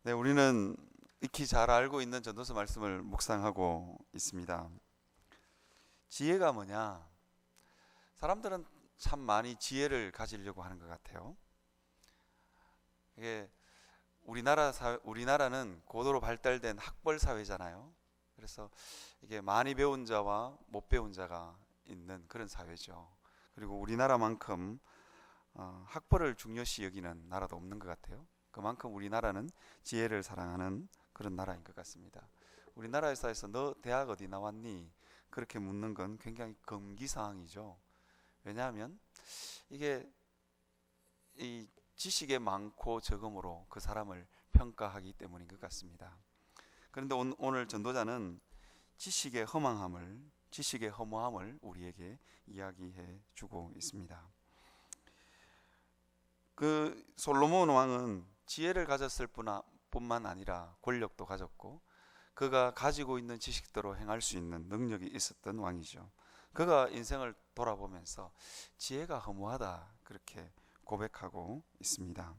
네, 우리는 익히 잘 알고 있는 전도서 말씀을 묵상하고 있습니다. 지혜가 뭐냐? 사람들은 참 많이 지혜를 가지려고 하는 것 같아요. 이게 우리나라는 고도로 발달된 학벌 사회잖아요. 그래서 이게 많이 배운 자와 못 배운 자가 있는 그런 사회죠. 그리고 우리나라만큼 학벌을 중요시 여기는 나라도 없는 것 같아요. 그만큼 우리나라는 지혜를 사랑하는 그런 나라인 것 같습니다. 우리나라에서 너 대학 어디 나왔니? 그렇게 묻는 건 굉장히 금기사항이죠. 왜냐하면 이게 이 지식의 많고 적음으로 그 사람을 평가하기 때문인 것 같습니다. 그런데 오늘 전도자는 지식의 허무함을 우리에게 이야기해 주고 있습니다. 그 솔로몬 왕은 지혜를 가졌을 뿐만 아니라 권력도 가졌고 그가 가지고 있는 지식대로 행할 수 있는 능력이 있었던 왕이죠. 그가 인생을 돌아보면서 지혜가 허무하다 그렇게 고백하고 있습니다.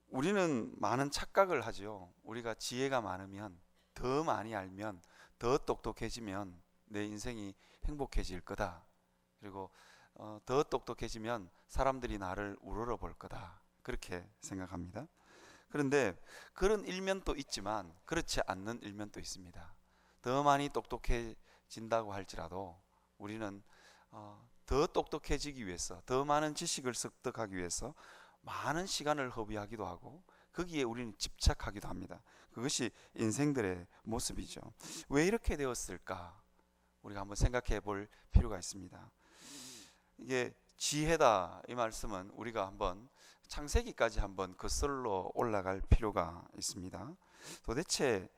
우리는 많은 착각을 하죠. 우리가 지혜가 많으면, 더 많이 알면, 더 똑똑해지면 내 인생이 행복해질 거다. 그리고 더 똑똑해지면 사람들이 나를 우러러 볼 거다. 그렇게 생각합니다. 그런데 그런 일면도 있지만 그렇지 않는 일면도 있습니다. 더 많이 똑똑해진다고 할지라도 우리는 더 똑똑해지기 위해서, 더 많은 지식을 습득하기 위해서 많은 시간을 허비하기도 하고 거기에 우리는 집착하기도 합니다. 그것이 인생들의 모습이죠. 왜 이렇게 되었을까? 우리가 한번 생각해 볼 필요가 있습니다. 이게 지혜다 이 말씀은 우리가 한번 창세기까지 한번 거슬러 올라갈 필요가 있습니다. 도대체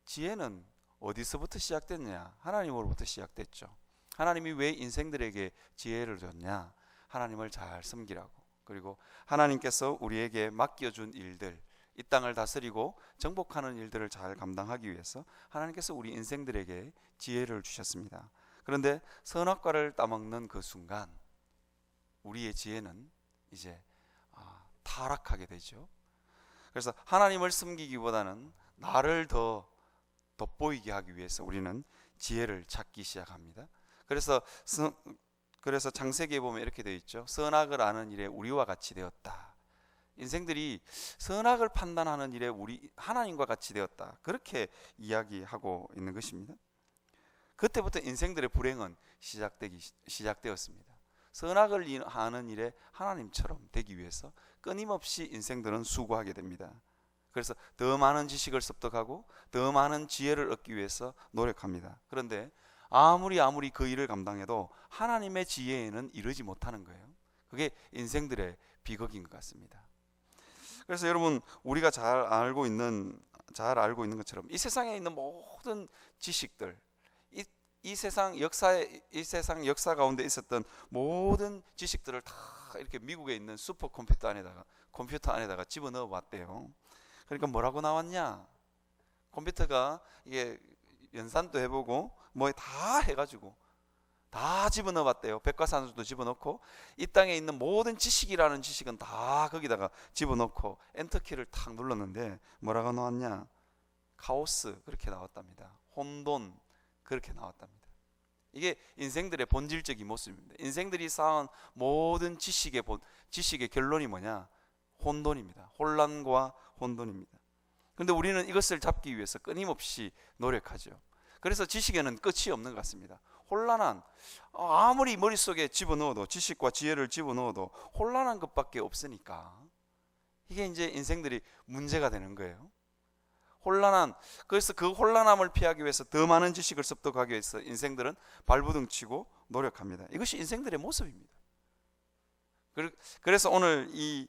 지혜는 어디서부터 시작됐냐? 하나님으로부터 시작됐죠. 하나님이 왜 인생들에게 지혜를 줬냐? 하나님을 잘 섬기라고. 그리고 하나님께서 우리에게 맡겨준 일들, 이 땅을 다스리고 정복하는 일들을 잘 감당하기 위해서 하나님께서 우리 인생들에게 지혜를 주셨습니다. 그런데 선악과를 따먹는 그 순간 우리의 지혜는 이제 타락하게 되죠. 그래서 하나님을 섬기기보다는 나를 더 돋보이게 하기 위해서 우리는 지혜를 찾기 시작합니다. 그래서 창세기에 보면 이렇게 되어 있죠. 선악을 아는 일에 우리와 같이 되었다. 인생들이 선악을 판단하는 일에 우리 하나님과 같이 되었다. 그렇게 이야기하고 있는 것입니다. 그때부터 인생들의 불행은 시작되었습니다. 선악을 하는 일에 하나님처럼 되기 위해서 끊임없이 인생들은 수고하게 됩니다. 그래서 더 많은 지식을 습득하고 더 많은 지혜를 얻기 위해서 노력합니다. 그런데 아무리 그 일을 감당해도 하나님의 지혜에는 이르지 못하는 거예요. 그게 인생들의 비극인 것 같습니다. 그래서 여러분 우리가 잘 알고 있는 것처럼 이 세상에 있는 모든 지식들, 이 세상 역사 가운데 있었던 모든 지식들을 다 이렇게 미국에 있는 컴퓨터 안에다가 집어넣어 봤대요. 그러니까 뭐라고 나왔냐? 컴퓨터가 이게 연산도 해보고 뭐 다 해가지고 다 집어넣어 봤대요. 백과사전도 집어넣고 이 땅에 있는 모든 지식이라는 지식은 다 거기다가 집어넣고 엔터키를 탁 눌렀는데 뭐라고 나왔냐? 카오스 그렇게 나왔답니다. 혼돈 그렇게 나왔답니다. 이게 인생들의 본질적인 모습입니다. 인생들이 쌓은 모든 지식의 결론이 뭐냐? 혼돈입니다. 혼란과 혼돈입니다. 그런데 우리는 이것을 잡기 위해서 끊임없이 노력하죠. 그래서 지식에는 끝이 없는 것 같습니다. 혼란한 아무리 머릿속에 집어넣어도 지식과 지혜를 집어넣어도 혼란한 것밖에 없으니까 이게 이제 인생들이 문제가 되는 거예요. 그래서 그 혼란함을 피하기 위해서 더 많은 지식을 습득하기 위해서 인생들은 발부둥치고 노력합니다. 이것이 인생들의 모습입니다. 그래서 오늘 이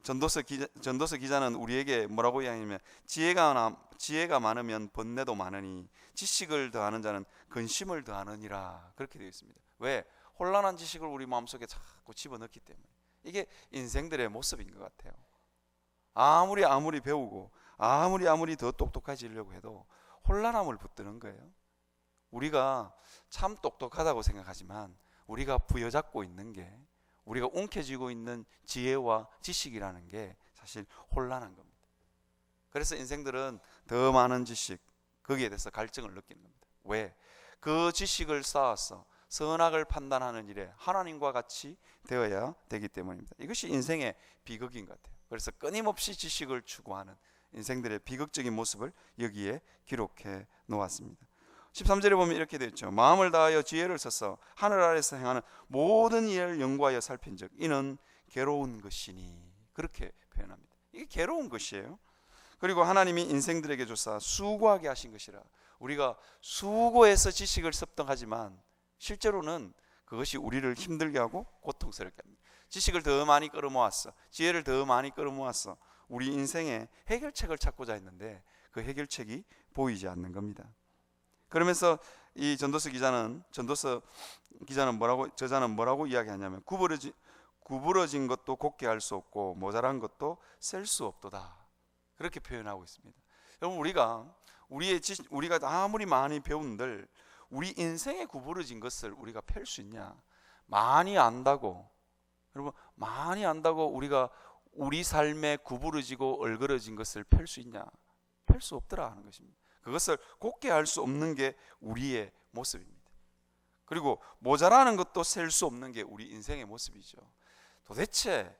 전도서 기자는 우리에게 뭐라고 이야기하냐면 지혜가 많으면 번뇌도 많으니 지식을 더하는 자는 근심을 더하느니라 그렇게 되어 있습니다. 왜? 혼란한 지식을 우리 마음속에 자꾸 집어넣기 때문에. 이게 인생들의 모습인 것 같아요. 아무리 배우고 아무리 더 똑똑해지려고 해도 혼란함을 붙드는 거예요. 우리가 참 똑똑하다고 생각하지만 우리가 부여잡고 있는 게 우리가 움켜쥐고 있는 지혜와 지식이라는 게 사실 혼란한 겁니다. 그래서 인생들은 더 많은 지식, 거기에 대해서 갈증을 느끼는 겁니다. 왜? 그 지식을 쌓아서 선악을 판단하는 일에 하나님과 같이 되어야 되기 때문입니다. 이것이 인생의 비극인 것 같아요. 그래서 끊임없이 지식을 추구하는 인생들의 비극적인 모습을 여기에 기록해 놓았습니다. 13절에 보면 이렇게 되어 있죠. 마음을 다하여 지혜를 써서 하늘 아래서 행하는 모든 일을 연구하여 살핀즉 이는 괴로운 것이니, 그렇게 표현합니다. 이게 괴로운 것이에요. 그리고 하나님이 인생들에게 주사 수고하게 하신 것이라. 우리가 수고해서 지식을 습득하지만 실제로는 그것이 우리를 힘들게 하고 고통스럽게 합니다. 지식을 더 많이 끌어모았어, 지혜를 더 많이 끌어모았어, 우리 인생의 해결책을 찾고자 했는데 그 해결책이 보이지 않는 겁니다. 그러면서 이 전도서 기자는 뭐라고 이야기하냐면 구부러진 것도 곱게 할 수 없고 모자란 것도 셀 수 없도다, 그렇게 표현하고 있습니다. 여러분, 우리가 아무리 많이 배운들 우리 인생에 구부러진 것을 우리가 펼 수 있냐? 많이 안다고, 여러분, 많이 안다고 우리가 우리 삶에 구부러지고 얼그러진 것을 펼 수 있냐? 펼 수 없더라 하는 것입니다. 그것을 곱게 할 수 없는 게 우리의 모습입니다. 그리고 모자라는 것도 셀 수 없는 게 우리 인생의 모습이죠. 도대체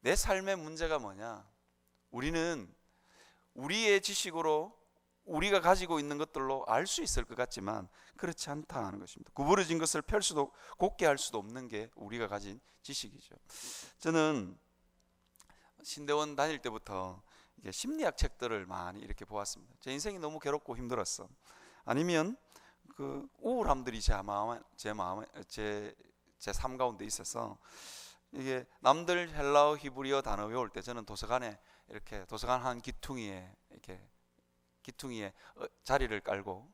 내 삶의 문제가 뭐냐? 우리는 우리의 지식으로 우리가 가지고 있는 것들로 알 수 있을 것 같지만 그렇지 않다 하는 것입니다. 구부러진 것을 펼 수도 곱게 할 수도 없는 게 우리가 가진 지식이죠. 저는 신대원 다닐 때부터 심리학 책들을 많이 이렇게 보았습니다. 제 인생이 너무 괴롭고 힘들었어. 아니면 그 우울함들이 제 삶 가운데 있어서 이게 남들 헬라어 히브리어 단어 외울 때 저는 도서관에 이렇게 도서관 한 기퉁이에 자리를 깔고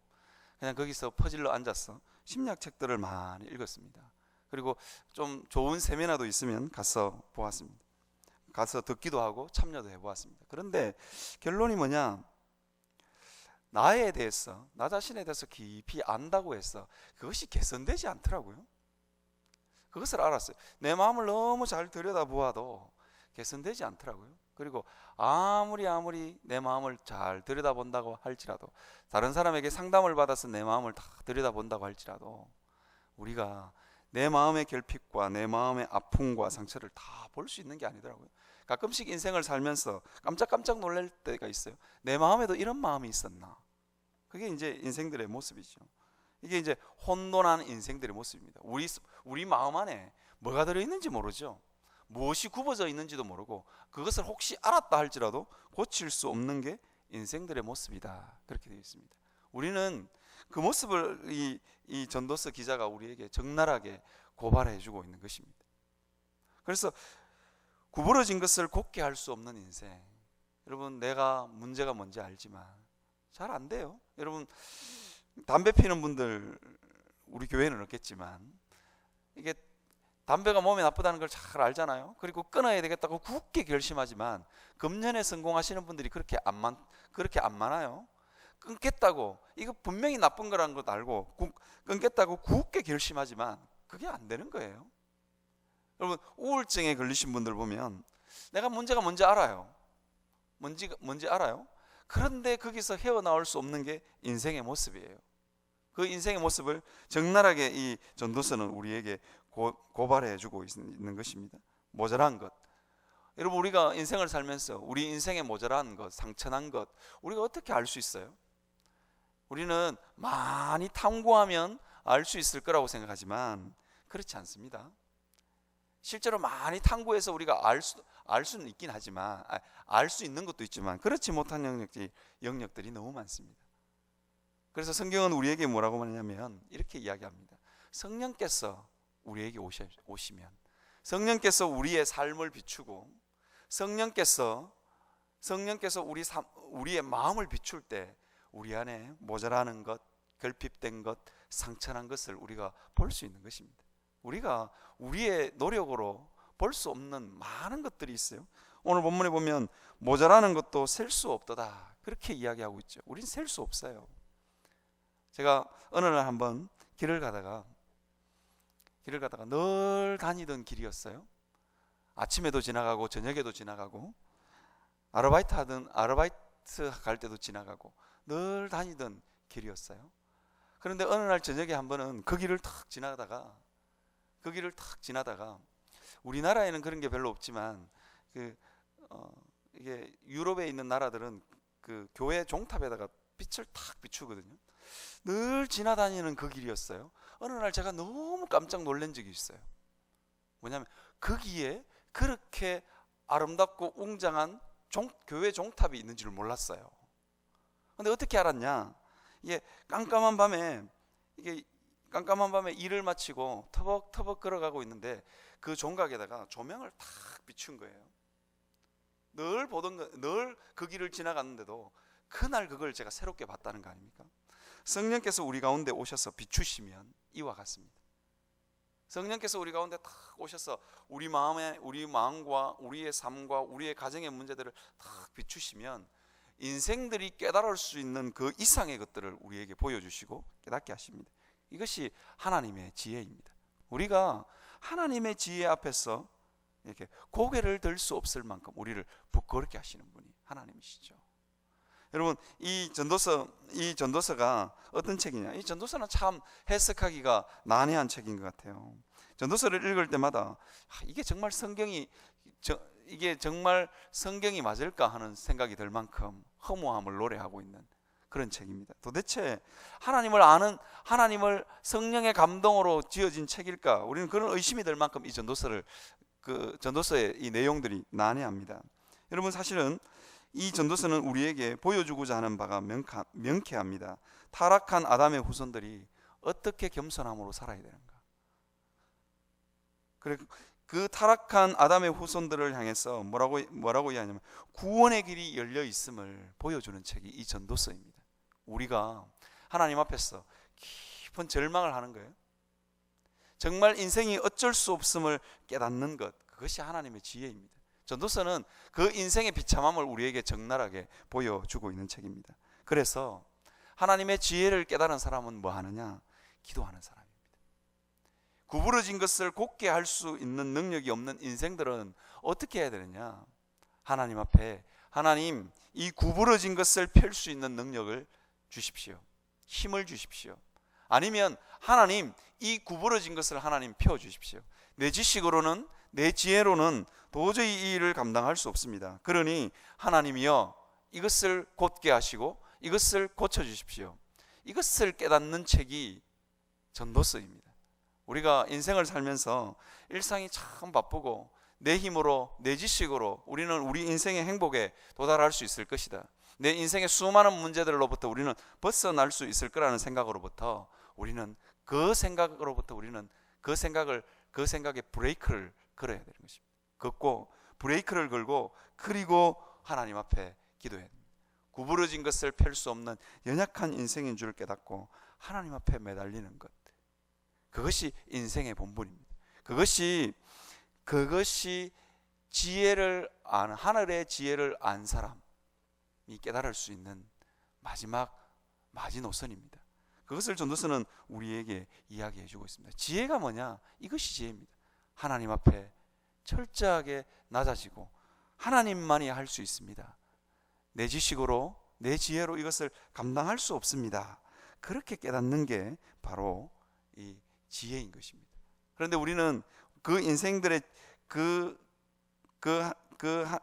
그냥 거기서 퍼질러 앉아서 심리학 책들을 많이 읽었습니다. 그리고 좀 좋은 세미나도 있으면 가서 보았습니다. 가서 듣기도 하고 참여도 해보았습니다. 그런데 결론이 뭐냐? 나에 대해서, 나 자신에 대해서 깊이 안다고 해서 그것이 개선되지 않더라고요. 그것을 알았어요. 내 마음을 너무 잘 들여다보아도 개선되지 않더라고요. 그리고 아무리 내 마음을 잘 들여다본다고 할지라도, 다른 사람에게 상담을 받아서 내 마음을 다 들여다본다고 할지라도 우리가 내 마음의 결핍과 내 마음의 아픔과 상처를 다 볼 수 있는 게 아니더라고요. 가끔씩 인생을 살면서 깜짝 놀랄 때가 있어요. 내 마음에도 이런 마음이 있었나? 그게 이제 인생들의 모습이죠. 이게 이제 혼돈한 인생들의 모습입니다. 우리 마음 안에 뭐가 들어있는지 모르죠. 무엇이 굽어져 있는지도 모르고 그것을 혹시 알았다 할지라도 고칠 수 없는 게 인생들의 모습이다, 그렇게 되어 있습니다. 우리는 그 모습을 이 전도서 기자가 우리에게 적나라하게 고발해 주고 있는 것입니다. 그래서 구부러진 것을 곱게 할 수 없는 인생, 여러분, 내가 문제가 뭔지 알지만 잘 안 돼요. 여러분, 담배 피는 분들 우리 교회는 없겠지만 이게 담배가 몸에 나쁘다는 걸 잘 알잖아요. 그리고 끊어야 되겠다고 굳게 결심하지만 금년에 성공하시는 분들이 그렇게 안 많아요. 끊겠다고, 이거 분명히 나쁜 거라는 것도 알고 끊겠다고 굳게 결심하지만 그게 안 되는 거예요. 여러분, 우울증에 걸리신 분들 보면 내가 문제가 뭔지 알아요. 뭔지 알아요. 그런데 거기서 헤어나올 수 없는 게 인생의 모습이에요. 그 인생의 모습을 적나라하게 이 전도서는 우리에게 고발해 주고 있는 것입니다. 모자란 것, 여러분, 우리가 인생을 살면서 우리 인생에 모자란 것, 상처난 것, 우리가 어떻게 알 수 있어요? 우리는 많이 탐구하면 알 수 있을 거라고 생각하지만 그렇지 않습니다. 실제로 많이 탐구해서 우리가 알 수는 있긴 하지만, 알 수 있는 것도 있지만 그렇지 못한 영역들이 너무 많습니다. 그래서 성경은 우리에게 뭐라고 말하냐면 이렇게 이야기합니다. 성령께서 우리에게 오시면, 성령께서 우리의 삶을 비추고 성령께서 우리의 마음을 비출 때 우리 안에 모자라는 것, 결핍된 것, 상처난 것을 우리가 볼 수 있는 것입니다. 우리가 우리의 노력으로 볼 수 없는 많은 것들이 있어요. 오늘 본문에 보면 모자라는 것도 셀 수 없도다, 그렇게 이야기하고 있죠. 우린 셀 수 없어요. 제가 어느 날 한번 길을 가다가 길을 가다가 늘 다니던 길이었어요. 아침에도 지나가고 저녁에도 지나가고 아르바이트 갈 때도 지나가고 늘 다니던 길이었어요. 그런데 어느 날 저녁에 한 번은 그 길을 탁 지나다가 우리나라에는 그런 게 별로 없지만 이게 유럽에 있는 나라들은 그 교회 종탑에다가 빛을 탁 비추거든요. 늘 지나다니는 그 길이었어요. 어느 날 제가 너무 깜짝 놀란 적이 있어요. 뭐냐면 거기에 그렇게 아름답고 웅장한 교회 종탑이 있는 줄 몰랐어요. 근데 어떻게 알았냐? 이게 깜깜한 밤에 일을 마치고 터벅터벅 걸어가고 있는데 그 종각에다가 조명을 탁 비춘 거예요. 늘 그 길을 지나갔는데도 그날 그걸 제가 새롭게 봤다는 거 아닙니까? 성령께서 우리 가운데 오셔서 비추시면 이와 같습니다. 성령께서 우리 가운데 탁 오셔서 우리 마음과 우리의 삶과 우리의 가정의 문제들을 탁 비추시면 인생들이 깨달을 수 있는 그 이상의 것들을 우리에게 보여주시고 깨닫게 하십니다. 이것이 하나님의 지혜입니다. 우리가 하나님의 지혜 앞에서 이렇게 고개를 들 수 없을 만큼 우리를 부끄럽게 하시는 분이 하나님이시죠. 여러분, 이 전도서가 어떤 책이냐? 이 전도서는 참 해석하기가 난해한 책인 것 같아요. 전도서를 읽을 때마다 이게 정말 성경이 맞을까 하는 생각이 들 만큼 허무함을 노래하고 있는 그런 책입니다. 도대체 하나님을 성령의 감동으로 지어진 책일까? 우리는 그런 의심이 들 만큼 이 전도서의 이 내용들이 난해합니다. 여러분, 사실은 이 전도서는 우리에게 보여주고자 하는 바가 명쾌합니다. 타락한 아담의 후손들이 어떻게 겸손함으로 살아야 되는가. 그래, 그 타락한 아담의 후손들을 향해서 뭐라고 이야기하냐면 구원의 길이 열려 있음을 보여주는 책이 이 전도서입니다. 우리가 하나님 앞에서 깊은 절망을 하는 거예요. 정말 인생이 어쩔 수 없음을 깨닫는 것, 그것이 하나님의 지혜입니다. 전도서는 그 인생의 비참함을 우리에게 적나라하게 보여주고 있는 책입니다. 그래서 하나님의 지혜를 깨달은 사람은 뭐 하느냐? 기도하는 사람입니다. 구부러진 것을 곧게 할 수 있는 능력이 없는 인생들은 어떻게 해야 되느냐? 하나님 앞에, 하나님, 이 구부러진 것을 펼 수 있는 능력을 주십시오. 힘을 주십시오. 아니면 하나님, 이 구부러진 것을 하나님 펴주십시오. 내 지식으로는, 내 지혜로는 도저히 이 일을 감당할 수 없습니다. 그러니 하나님이여, 이것을 곧게 하시고 이것을 고쳐주십시오. 이것을 깨닫는 책이 전도서입니다. 우리가 인생을 살면서 일상이 참 바쁘고 내 힘으로, 내 지식으로 우리는 우리 인생의 행복에 도달할 수 있을 것이다. 내 인생의 수많은 문제들로부터 우리는 벗어날 수 있을 거라는 생각으로부터 우리는 그 생각에 브레이크를 걸어야 되는 것입니다. 걷고 브레이크를 걸고 그리고 하나님 앞에 기도해야 됩니다. 구부러진 것을 펼 수 없는 연약한 인생인 줄 깨닫고 하나님 앞에 매달리는 것, 그것이 인생의 본분입니다. 그것이 지혜를 아는, 하늘의 지혜를 안 사람이 깨달을 수 있는 마지막 마지노선입니다. 그것을 전도서는 우리에게 이야기해 주고 있습니다. 지혜가 뭐냐? 이것이 지혜입니다. 하나님 앞에 철저하게 낮아지고 하나님만이 할 수 있습니다. 내 지식으로, 내 지혜로 이것을 감당할 수 없습니다. 그렇게 깨닫는 게 바로 이 지혜인 것입니다. 그런데 우리는 그 인생들의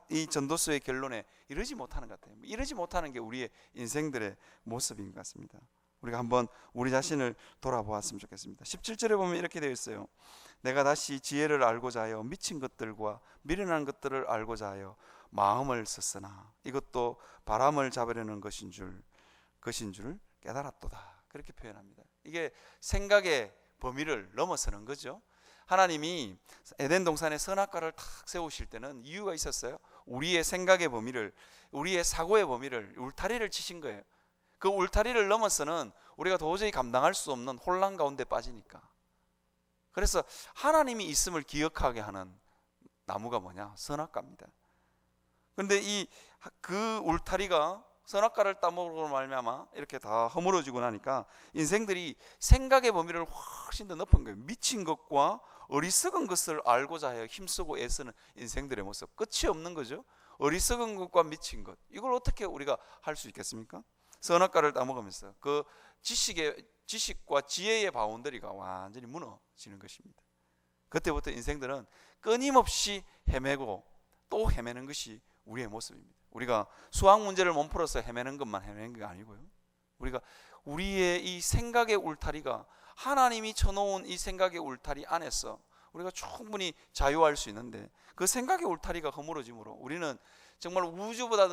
이 전도서의 결론에 이르지 못하는 것 같아요. 이르지 못하는 게 우리의 인생들의 모습인 것 같습니다. 우리가 한번 우리 자신을 돌아보았으면 좋겠습니다. 17절에 보면 이렇게 되어 있어요. 내가 다시 지혜를 알고자 하여 미친 것들과 미련한 것들을 알고자 하여 마음을 썼으나 이것도 바람을 잡으려는 것인 줄 깨달았도다. 그렇게 표현합니다. 이게 생각의 범위를 넘어서는 거죠. 하나님이 에덴 동산에 선악과를 탁 세우실 때는 이유가 있었어요. 우리의 생각의 범위를, 우리의 사고의 범위를, 울타리를 치신 거예요. 그 울타리를 넘어서는 우리가 도저히 감당할 수 없는 혼란 가운데 빠지니까. 그래서 하나님이 있음을 기억하게 하는 나무가 뭐냐? 선악과입니다. 그런데 그 울타리가 선악과를 따먹으로 말미암아 이렇게 다 허물어지고 나니까 인생들이 생각의 범위를 훨씬 더 높은 거예요. 미친 것과 어리석은 것을 알고자 하여 힘쓰고 애쓰는 인생들의 모습, 끝이 없는 거죠. 어리석은 것과 미친 것, 이걸 어떻게 우리가 할 수 있겠습니까? 선악과를 따먹으면서 그 지식과 지혜의 바운더리가 완전히 무너지는 것입니다. 그때부터 인생들은 끊임없이 헤매고 또 헤매는 것이 우리의 모습입니다. 우리가 수학 문제를 못 풀어서 헤매는 것만 헤매는 게 아니고요, 우리가 우리의 이 생각의 울타리가 하나님이 쳐놓은 이 생각의 울타리 안에서 우리가 충분히 자유할 수 있는데, 그 생각의 울타리가 허물어짐으로 우리는 정말 우주보다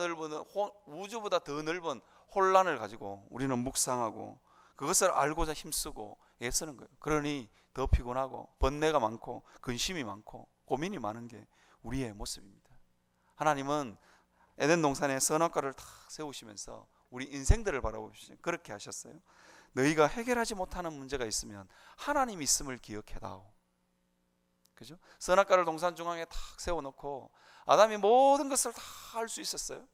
더 넓은 혼란을 가지고 우리는 묵상하고 그것을 알고자 힘쓰고 애쓰는 거예요. 그러니 더 피곤하고 번뇌가 많고 근심이 많고 고민이 많은 게 우리의 모습입니다. 하나님은 에덴 동산에 선악과를 다 세우시면서 우리 인생들을 바라보시죠. 그렇게 하셨어요. 너희가 해결하지 못하는 문제가 있으면 하나님 있음을 기억해다오. 그죠? 선악과를 동산 중앙에 탁 세워놓고 아담이 모든 것을 다 할 수 있었어요.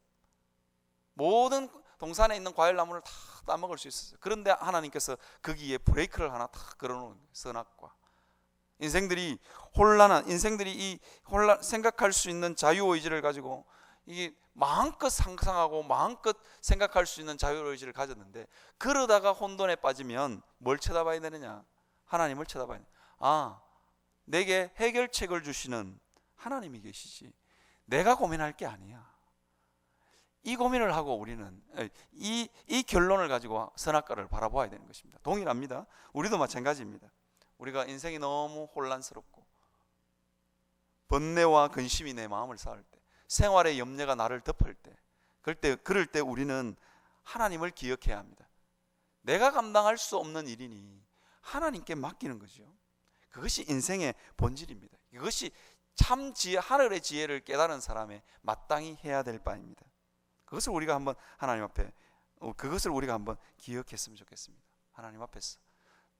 모든 동산에 있는 과일나무를 다 따먹을 수 있었어요. 그런데 하나님께서 거기에 브레이크를 하나 탁 걸어놓은 거예요. 선악과. 인생들이 이 생각할 수 있는 자유의지를 가지고 이게 마음껏 상상하고 마음껏 생각할 수 있는 자유의지를 가졌는데, 그러다가 혼돈에 빠지면 뭘 쳐다봐야 되느냐? 하나님을 쳐다봐야 되느냐? 내게 해결책을 주시는 하나님이 계시지 내가 고민할 게 아니야. 이 고민을 하고 우리는 이 결론을 가지고 선악과를 바라보아야 되는 것입니다. 동일합니다. 우리도 마찬가지입니다. 우리가 인생이 너무 혼란스럽고 번뇌와 근심이 내 마음을 쌓을 때, 생활의 염려가 나를 덮을 때, 그럴 때 우리는 하나님을 기억해야 합니다. 내가 감당할 수 없는 일이니 하나님께 맡기는 거죠. 그것이 인생의 본질입니다. 이것이 참 지혜, 하늘의 지혜를 깨달은 사람의 마땅히 해야 될 바입니다. 그것을 우리가 한번 기억했으면 좋겠습니다. 하나님 앞에서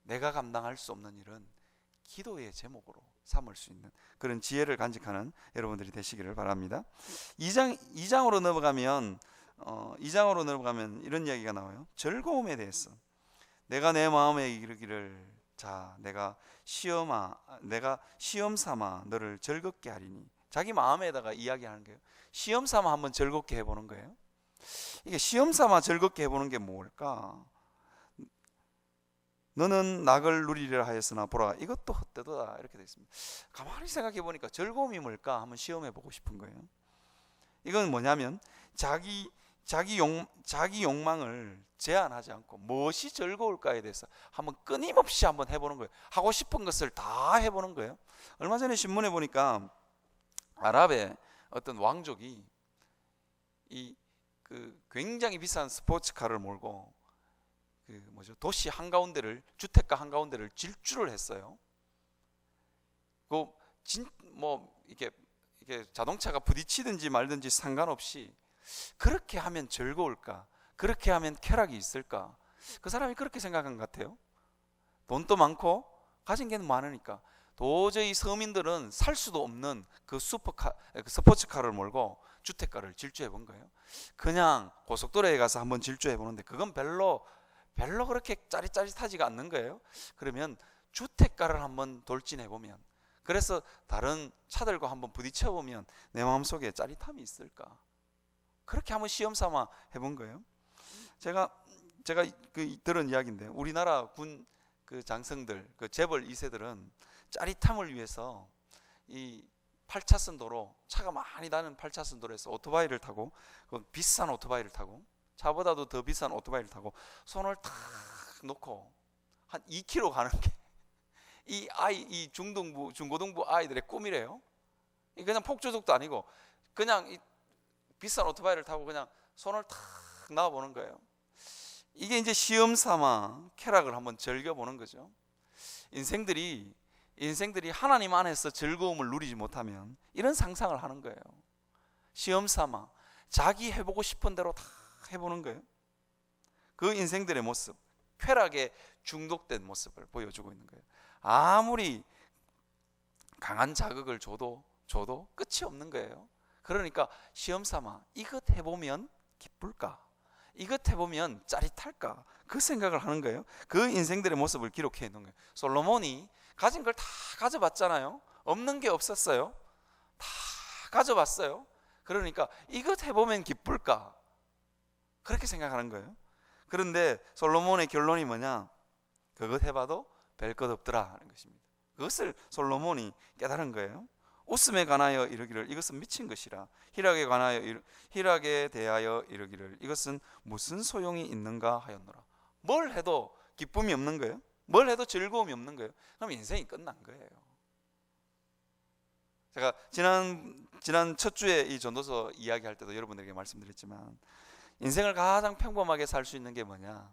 내가 감당할 수 없는 일은 기도의 제목으로 삼을 수 있는 그런 지혜를 간직하는 여러분들이 되시기를 바랍니다. 2장으로 넘어가면 이런 이야기가 나와요. 즐거움에 대해서. 내가 내 마음에 이르기를, 자, 내가 시험 삼아 너를 즐겁게 하리니. 자기 마음에다가 이야기하는 거예요. 시험 삼아 한번 즐겁게 해보는 거예요. 이게 시험 삼아 즐겁게 해보는 게 뭘까? 너는 낙을 누리리라 하였으나 보라 이것도 헛되도다, 이렇게 되어 있습니다. 가만히 생각해 보니까 즐거움이 뭘까 한번 시험해 보고 싶은 거예요. 이건 뭐냐면 자기 욕망을 제한하지 않고 무엇이 즐거울까에 대해서 한번 끊임없이 한번 해보는 거예요. 하고 싶은 것을 다 해보는 거예요. 얼마 전에 신문에 보니까 아랍의 어떤 왕족이 굉장히 비싼 스포츠카를 몰고 도시 한가운데를, 주택가 한가운데를 질주를 했어요. 이게 자동차가 부딪히든지 말든지 상관없이 그렇게 하면 즐거울까? 그렇게 하면 쾌락이 있을까? 그 사람이 그렇게 생각한 것 같아요. 돈도 많고 가진 게 많으니까 도저히 서민들은 살 수도 없는 그 스포츠카를 몰고 주택가를 질주해 본 거예요. 그냥 고속도로에 가서 한번 질주해 보는데 그건 별로 그렇게 짜릿짜릿하지가 않는 거예요. 그러면 주택가를 한번 돌진해 보면, 그래서 다른 차들과 한번 부딪혀 보면 내 마음속에 짜릿함이 있을까? 그렇게 한번 시험 삼아 해본 거예요. 제가 들은 이야기인데, 우리나라 군 장성들, 재벌 2세들은 짜릿함을 위해서 이 8차선 도로, 차가 많이 나는 8차선 도로에서 오토바이를 타고, 비싼 오토바이를 타고, 차보다도 더 비싼 오토바이를 타고 손을 탁 놓고 한 2km 가는 게 이 중고등부 아이들의 꿈이래요. 그냥 폭주족도 아니고 그냥 이 비싼 오토바이를 타고 그냥 손을 탁 놔보는 거예요. 이게 이제 시험 삼아 쾌락을 한번 즐겨보는 거죠. 인생들이 하나님 안에서 즐거움을 누리지 못하면 이런 상상을 하는 거예요. 시험 삼아 자기 해보고 싶은 대로 다 해보는 거예요. 그 인생들의 모습, 쾌락에 중독된 모습을 보여주고 있는 거예요. 아무리 강한 자극을 줘도 끝이 없는 거예요. 그러니까 시험 삼아 이것 해보면 기쁠까? 이것 해보면 짜릿할까? 그 생각을 하는 거예요. 그 인생들의 모습을 기록해 놓은 거예요. 솔로몬이 가진 걸 다 가져봤잖아요. 없는 게 없었어요. 다 가져봤어요. 그러니까 이것 해보면 기쁠까? 그렇게 생각하는 거예요. 그런데 솔로몬의 결론이 뭐냐? 그것 해봐도 별 것 없더라 하는 것입니다. 그것을 솔로몬이 깨달은 거예요. 웃음에 관하여 이르기를 이것은 미친 것이라, 희락에 대하여 이르기를 이것은 무슨 소용이 있는가 하였노라. 뭘 해도 기쁨이 없는 거예요. 뭘 해도 즐거움이 없는 거예요. 그럼 인생이 끝난 거예요. 제가 지난 첫 주에 이 전도서 이야기할 때도 여러분들에게 말씀드렸지만, 인생을 가장 평범하게 살 수 있는 게 뭐냐?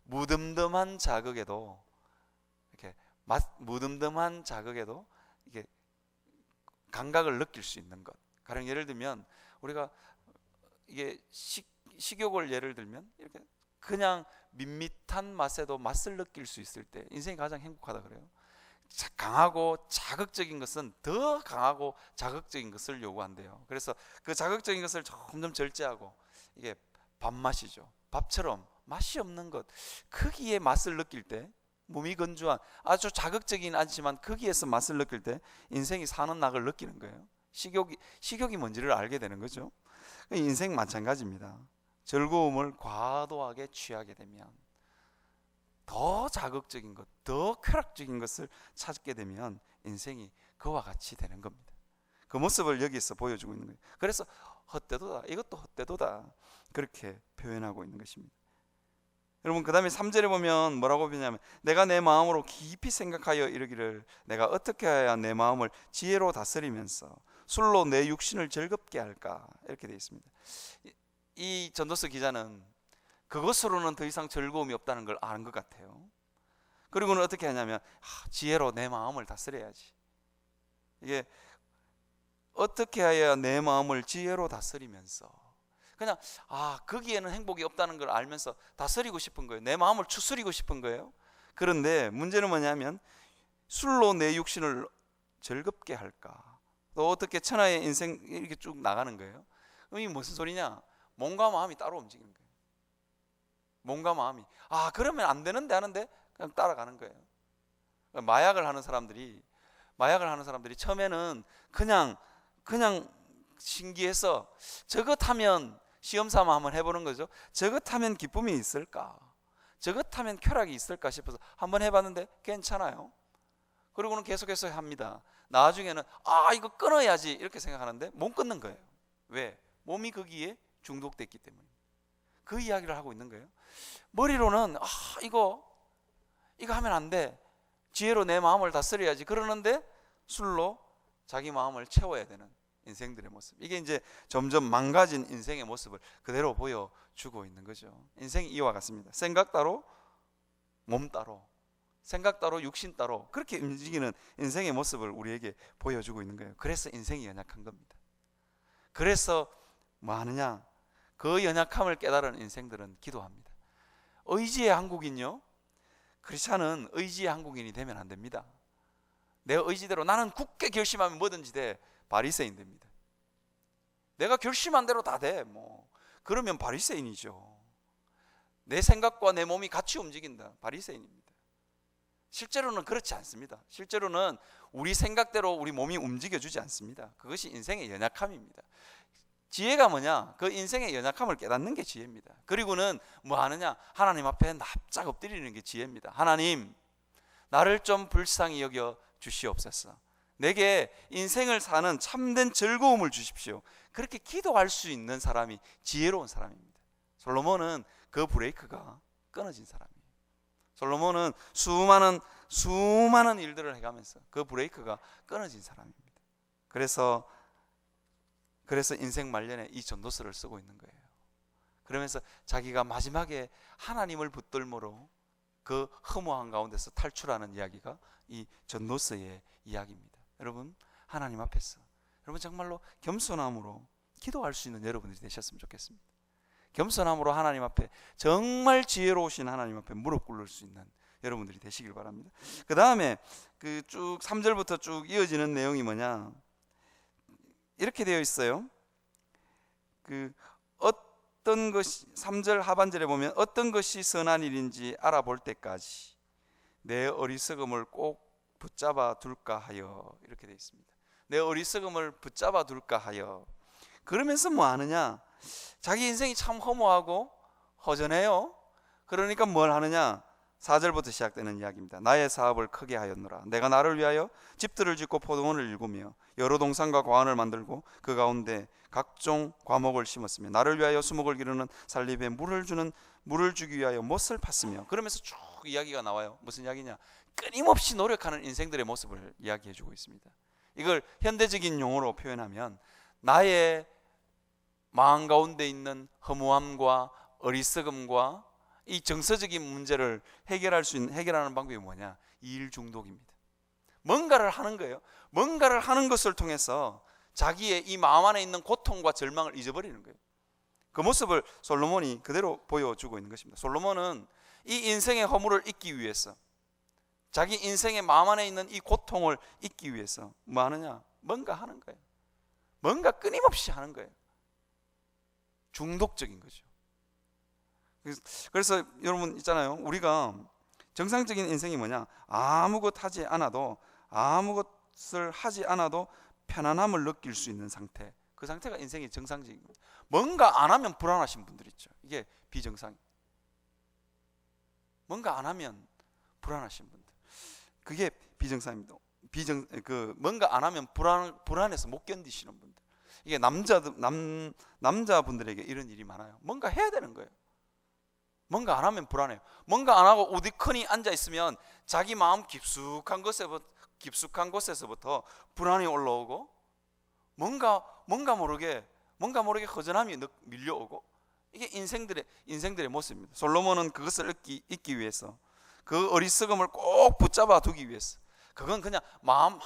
무덤덤한 자극에도 이게 감각을 느낄 수 있는 것. 가령 예를 들면 우리가 이게 식욕을 예를 들면 이렇게 그냥 밋밋한 맛에도 맛을 느낄 수 있을 때 인생이 가장 행복하다 그래요. 강하고 자극적인 것은 더 강하고 자극적인 것을 요구한대요. 그래서 그 자극적인 것을 점점 절제하고, 이게 밥맛이죠. 밥처럼 맛이 없는 것, 거기에 맛을 느낄 때, 몸이 건조한 아주 자극적이긴 않지만 거기에서 맛을 느낄 때 인생이 사는 낙을 느끼는 거예요. 식욕이 뭔지를 알게 되는 거죠. 인생 마찬가지입니다. 즐거움을 과도하게 취하게 되면, 더 자극적인 것, 더 쾌락적인 것을 찾게 되면 인생이 그와 같이 되는 겁니다. 그 모습을 여기서 보여주고 있는 거예요. 그래서 헛되도다, 이것도 헛되도다, 그렇게 표현하고 있는 것입니다. 여러분, 그 다음에 3절에 보면 뭐라고 표현하냐면, 내가 내 마음으로 깊이 생각하여 이르기를 내가 어떻게 해야 내 마음을 지혜로 다스리면서 술로 내 육신을 즐겁게 할까, 이렇게 되어 있습니다. 이 전도서 기자는 그것으로는 더 이상 즐거움이 없다는 걸 아는 것 같아요. 그리고는 어떻게 하냐면, 지혜로 내 마음을 다스려야지. 이게 어떻게 해야 내 마음을 지혜로 다스리면서, 그냥 거기에는 행복이 없다는 걸 알면서 다스리고 싶은 거예요. 내 마음을 추스리고 싶은 거예요. 그런데 문제는 뭐냐면, 술로 내 육신을 즐겁게 할까, 또 어떻게 천하의 인생 이렇게 쭉 나가는 거예요. 이게 무슨 소리냐? 몸과 마음이 따로 움직이는 거예요. 몸과 마음이 그러면 안 되는데 하는데 그냥 따라가는 거예요. 마약을 하는 사람들이 처음에는 그냥 신기해서 저것 하면 시험 삼아 한번 해보는 거죠. 저것 하면 기쁨이 있을까, 저것 하면 쾌락이 있을까 싶어서 한번 해봤는데 괜찮아요. 그리고는 계속해서 합니다. 나중에는 이거 끊어야지 이렇게 생각하는데 못 끊는 거예요. 왜? 몸이 거기에 중독됐기 때문에. 그 이야기를 하고 있는 거예요. 머리로는 이거 하면 안 돼, 지혜로 내 마음을 다스려야지, 그러는데 술로 자기 마음을 채워야 되는 인생들의 모습, 이게 이제 점점 망가진 인생의 모습을 그대로 보여주고 있는 거죠. 인생이 이와 같습니다. 생각 따로 몸 따로, 생각 따로 육신 따로, 그렇게 움직이는 인생의 모습을 우리에게 보여주고 있는 거예요. 그래서 인생이 연약한 겁니다. 그래서 뭐 하느냐? 그 연약함을 깨달은 인생들은 기도합니다. 의지의 한국인요, 크리스찬은 의지의 한국인이 되면 안 됩니다. 내 의지대로 나는 굳게 결심하면 뭐든지 돼, 바리새인 됩니다. 내가 결심한 대로 다 돼, 그러면 바리새인이죠. 내 생각과 내 몸이 같이 움직인다, 바리새인입니다. 실제로는 그렇지 않습니다. 실제로는 우리 생각대로 우리 몸이 움직여주지 않습니다. 그것이 인생의 연약함입니다. 지혜가 뭐냐? 그 인생의 연약함을 깨닫는 게 지혜입니다. 그리고는 뭐 하느냐? 하나님 앞에 납작 엎드리는 게 지혜입니다. 하나님, 나를 좀 불쌍히 여겨 주시옵소서. 내게 인생을 사는 참된 즐거움을 주십시오. 그렇게 기도할 수 있는 사람이 지혜로운 사람입니다. 솔로몬은 그 브레이크가 끊어진 사람이에요. 솔로몬은 수많은 일들을 해가면서 그 브레이크가 끊어진 사람입니다. 그래서 인생 말년에 이 전도서를 쓰고 있는 거예요. 그러면서 자기가 마지막에 하나님을 붙들므로 그 허무한 가운데서 탈출하는 이야기가 이 전도서의 이야기입니다. 여러분, 하나님 앞에서 여러분 정말로 겸손함으로 기도할 수 있는 여러분들이 되셨으면 좋겠습니다. 겸손함으로 하나님 앞에, 정말 지혜로우신 하나님 앞에 무릎 꿇을 수 있는 여러분들이 되시길 바랍니다. 그 다음에 그 쭉 3절부터 쭉 이어지는 내용이 뭐냐? 이렇게 되어 있어요. 어떤 것이 3절 하반절에 보면 어떤 것이 선한 일인지 알아볼 때까지 내 어리석음을 꼭 붙잡아 둘까 하여, 이렇게 되어 있습니다. 내 어리석음을 붙잡아 둘까 하여. 그러면서 뭐 하느냐, 자기 인생이 참 허무하고 허전해요. 그러니까 뭘 하느냐, 4절부터 시작되는 이야기입니다. 나의 사업을 크게 하였노라. 내가 나를 위하여 집들을 짓고 포도원을 일구며 여러 동산과 과원을 만들고 그 가운데 각종 과목을 심었으며 나를 위하여 수목을 기르는 살림에 물을 주기 위하여 못을 팠으며. 그러면서 쭉 이야기가 나와요. 무슨 이야기냐, 끊임없이 노력하는 인생들의 모습을 이야기해 주고 있습니다. 이걸 현대적인 용어로 표현하면 나의 마음 가운데 있는 허무함과 어리석음과 이 정서적인 문제를 해결하는 방법이 뭐냐, 일 중독입니다. 뭔가를 하는 거예요. 뭔가를 하는 것을 통해서 자기의 이 마음 안에 있는 고통과 절망을 잊어버리는 거예요. 그 모습을 솔로몬이 그대로 보여주고 있는 것입니다. 솔로몬은 이 인생의 허물을 잊기 위해서, 자기 인생의 마음 안에 있는 이 고통을 잊기 위해서 뭐 하느냐, 뭔가 하는 거예요. 뭔가 끊임없이 하는 거예요. 중독적인 거죠. 그래서 여러분 있잖아요, 우리가 정상적인 인생이 뭐냐, 아무것을 하지 않아도 편안함을 느낄 수 있는 상태, 그 상태가 인생의 정상적인 거예요. 뭔가 안 하면 불안하신 분들 있죠. 이게 비정상. 뭔가 안 하면 불안하신 분들, 그게 비정상입니다. 뭔가 안 하면 불안해서 못 견디시는 분들, 이게 남자분들에게 이런 일이 많아요. 뭔가 해야 되는 거예요. 뭔가 안 하면 불안해요. 뭔가 안 하고 우디커니 앉아 있으면 자기 마음 깊숙한 곳에서부터 불안이 올라오고 뭔가 모르게 허전함이 밀려오고, 이게 인생들의 모습입니다. 솔로몬은 그것을 잊기 위해서, 그 어리석음을 꼭 붙잡아 두기 위해서, 그건 그냥 마음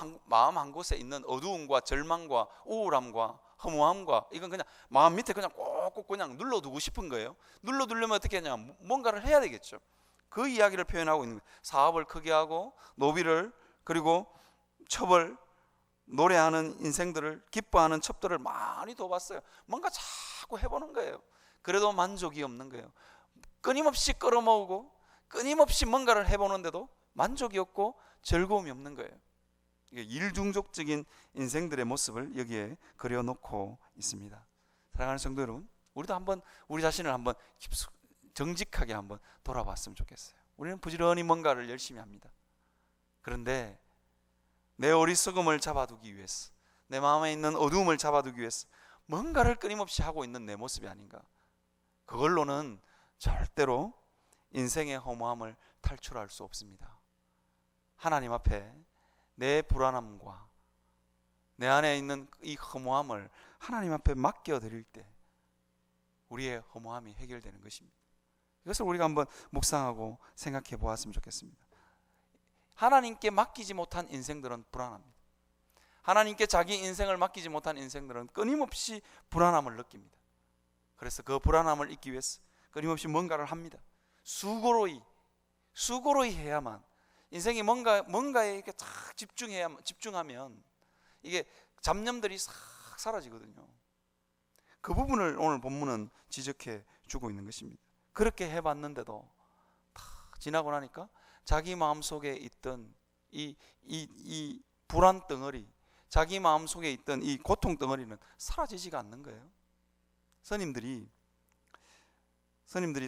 한 곳에 있는 어두움과 절망과 우울함과 허무함과, 이건 그냥 마음 밑에 그냥 꼭꼭 그냥 눌러두고 싶은 거예요. 눌러두려면 어떻게 하냐, 뭔가를 해야 되겠죠. 그 이야기를 표현하고 있는 거예요. 사업을 크게 하고 노비를, 그리고 첩을, 노래하는 인생들을, 기뻐하는 첩들을 많이 둬봤어요. 뭔가 자꾸 해보는 거예요. 그래도 만족이 없는 거예요. 끊임없이 끌어모으고 끊임없이 뭔가를 해보는데도 만족이 없고 즐거움이 없는 거예요. 일중독적인 인생들의 모습을 여기에 그려놓고 있습니다. 사랑하는 성도 여러분, 우리도 한번 우리 자신을 한번 정직하게 한번 돌아봤으면 좋겠어요. 우리는 부지런히 뭔가를 열심히 합니다. 그런데 내 어리석음을 잡아두기 위해서, 내 마음에 있는 어두움을 잡아두기 위해서 뭔가를 끊임없이 하고 있는 내 모습이 아닌가. 그걸로는 절대로 인생의 허무함을 탈출할 수 없습니다. 하나님 앞에 내 불안함과 내 안에 있는 이 허무함을 하나님 앞에 맡겨드릴 때 우리의 허무함이 해결되는 것입니다. 이것을 우리가 한번 묵상하고 생각해 보았으면 좋겠습니다. 하나님께 맡기지 못한 인생들은 불안합니다. 하나님께 자기 인생을 맡기지 못한 인생들은 끊임없이 불안함을 느낍니다. 그래서 그 불안함을 잊기 위해서 끊임없이 뭔가를 합니다. 수고로이 해야만, 인생이 뭔가에 이렇게 딱 집중하면 이게 잡념들이 싹 사라지거든요. 그 부분을 오늘 본문은 지적해 주고 있는 것입니다. 그렇게 해봤는데도 다 지나고 나니까 자기 마음속에 있던 이 불안 덩어리, 자기 마음속에 있던 이 고통 덩어리는 사라지지가 않는 거예요. 스님들이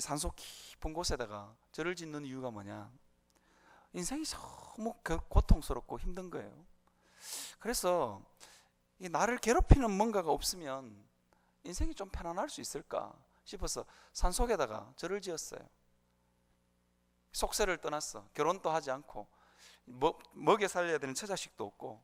산속 깊은 곳에다가 절을 짓는 이유가 뭐냐, 인생이 너무 고통스럽고 힘든 거예요. 그래서 나를 괴롭히는 뭔가가 없으면 인생이 좀 편안할 수 있을까 싶어서 산속에다가 절을 지었어요. 속세를 떠났어. 결혼도 하지 않고 먹여 살려야 되는 처자식도 없고,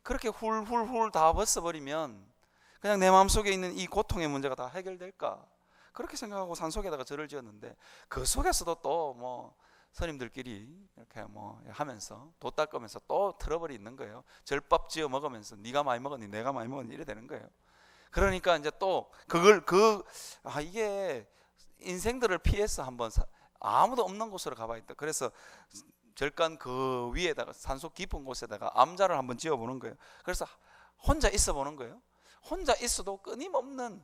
그렇게 훌훌훌 다 벗어버리면 그냥 내 마음속에 있는 이 고통의 문제가 다 해결될까, 그렇게 생각하고 산속에다가 절을 지었는데, 그 속에서도 또 스님들끼리 이렇게 하면서 도 닦으면서 또 트러블이 있는 거예요. 절밥 지어 먹으면서 네가 많이 먹었니 내가 많이 먹었니 이래 되는 거예요. 그러니까 이제 또 이게 인생들을 피해서 한번 아무도 없는 곳으로 가봐야겠다. 그래서 절간 그 위에다가 산속 깊은 곳에다가 암자를 한번 지어보는 거예요. 그래서 혼자 있어 보는 거예요. 혼자 있어도 끊임없는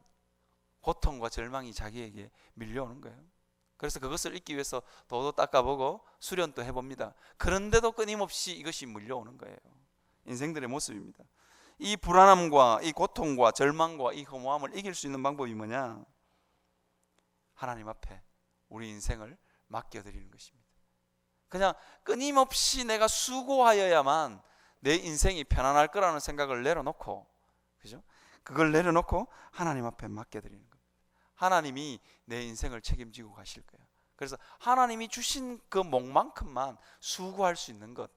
고통과 절망이 자기에게 밀려오는 거예요. 그래서 그것을 잊기 위해서 도도 닦아보고 수련도 해봅니다. 그런데도 끊임없이 이것이 물려오는 거예요. 인생들의 모습입니다. 이 불안함과 이 고통과 절망과 이 허무함을 이길 수 있는 방법이 뭐냐? 하나님 앞에 우리 인생을 맡겨드리는 것입니다. 그냥 끊임없이 내가 수고하여야만 내 인생이 편안할 거라는 생각을 내려놓고, 그죠? 그걸 내려놓고 하나님 앞에 맡겨드리는 겁니다. 하나님이 내 인생을 책임지고 가실 거예요. 그래서 하나님이 주신 그 몫만큼만 수고할 수 있는 것.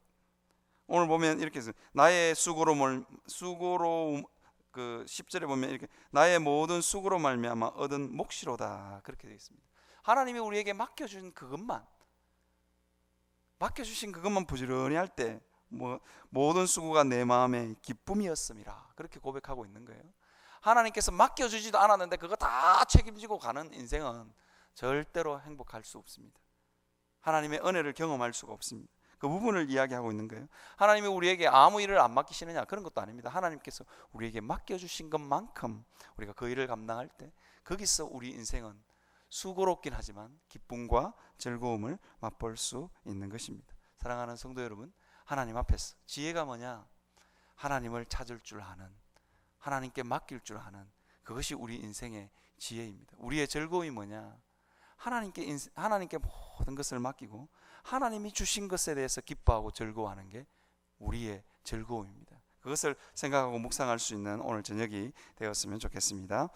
오늘 보면 이렇게 해서 나의 수고로 그 10절에 보면 이렇게 나의 모든 수고로 말미암아 얻은 몫이로다, 그렇게 되어 있습니다. 하나님이 우리에게 맡겨주신 그것만 부지런히 할 때 모든 수고가 내 마음의 기쁨이었음이라, 그렇게 고백하고 있는 거예요. 하나님께서 맡겨주지도 않았는데 그거 다 책임지고 가는 인생은 절대로 행복할 수 없습니다. 하나님의 은혜를 경험할 수가 없습니다. 그 부분을 이야기하고 있는 거예요. 하나님이 우리에게 아무 일을 안 맡기시느냐, 그런 것도 아닙니다. 하나님께서 우리에게 맡겨주신 것만큼 우리가 그 일을 감당할 때 거기서 우리 인생은 수고롭긴 하지만 기쁨과 즐거움을 맛볼 수 있는 것입니다. 사랑하는 성도 여러분, 하나님 앞에서 지혜가 뭐냐? 하나님을 찾을 줄 아는, 하나님께 맡길 줄 아는, 그것이 우리 인생의 지혜입니다. 우리의 즐거움이 뭐냐? 하나님께 모든 것을 맡기고 하나님이 주신 것에 대해서 기뻐하고 즐거워하는 게 우리의 즐거움입니다. 그것을 생각하고 묵상할 수 있는 오늘 저녁이 되었으면 좋겠습니다.